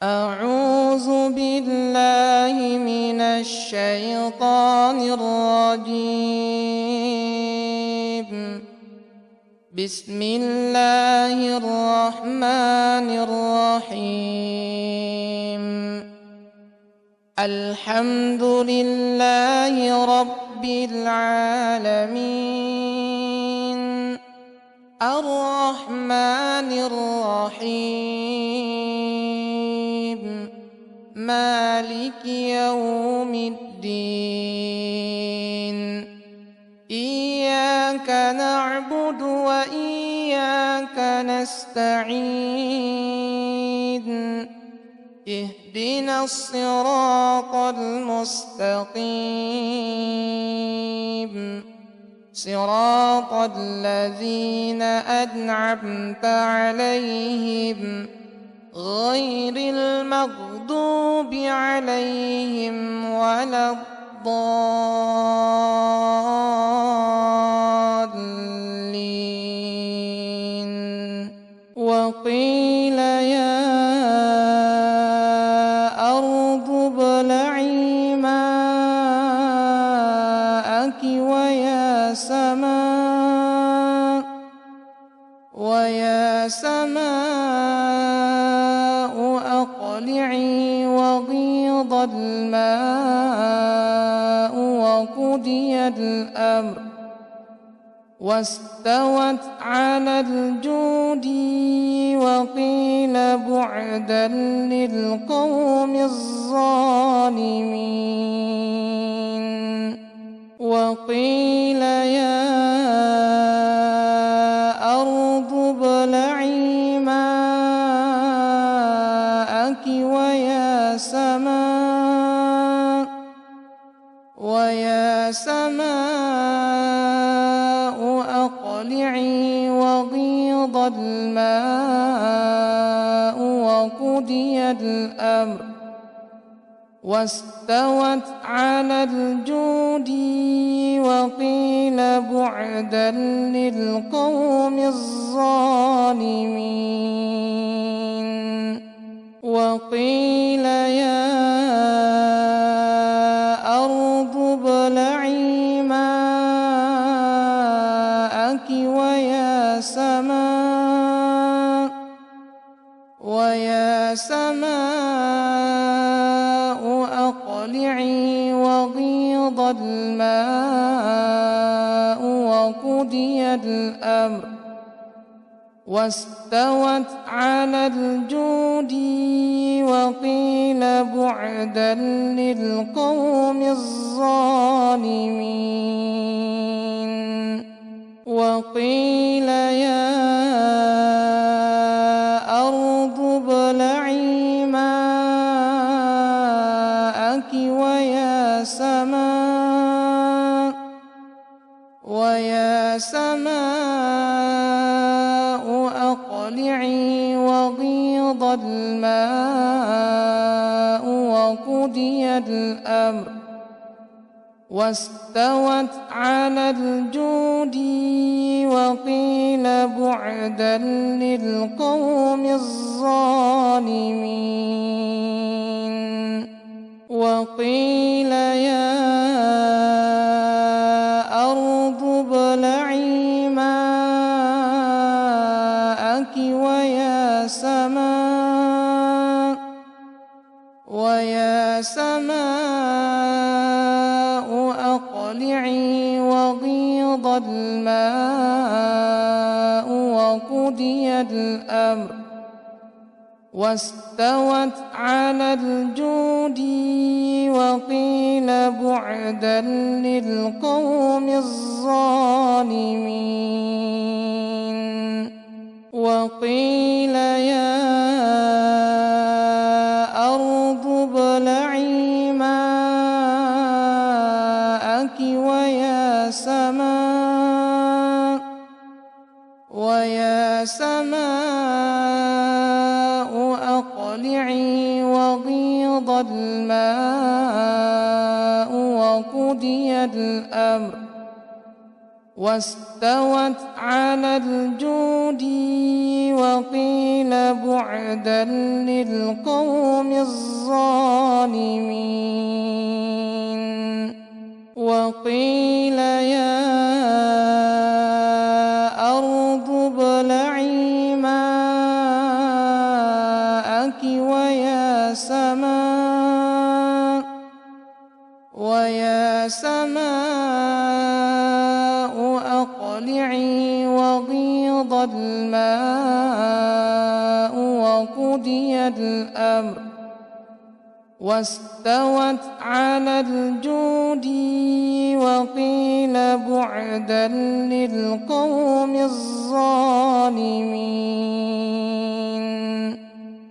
أعوذ بالله من الشيطان الرجيم. بسم الله الرحمن الرحيم. الحمد لله رب العالمين الرحمن الرحيم مالك يوم الدين. إياك نعبد وإياك نستعين. اهدنا الصراط المستقيم صراط الذين أنعمت عليهم غير المغضوب عليهم ولا الضالين. وقيل يا أرض ابلعي ماءك ويا سماء أقلعي وغيض الماء وقضي الأمر واستوت على الجود وقيل بعدا للقوم الظالمين. وقيل يا أرض ابلعي ماءك ويا سماء أقلعي وغيض الماء وقضي الأمر واستوت على الجود وقيل بعدا للقوم الظالمين. وقيل يا أرض ابلعي ماءك ويا سماء أقلعي وغيض الماء وقضي الأمر واستوت على الجود وقيل بعدا للقوم الظالمين. وقيل يا أرض ابلعي ماءك ويا سماء أقلعي وغيض الماء وقضي الأمر واستوت على الجود وقيل بعدا للقوم الظالمين. وقيل يا أرض ابلعي ماءك ويا سماء أقلعي وغيض الماء وقضي الأمر واستوت على الجود وقيل بعدا للقوم الظالمين. وقيل يا أرض ابلعي ماءك ويا سماء أقلعي وغيض الماء وقضي الأمر واستوت على الجود وقيل بعدا للقوم الظالمين وقيل يا أرض ابلعي ماءك ويا سماء أقلعي وغيض الماء وقضي الأمر واستوت على الجود وقيل بعدا للقوم الظالمين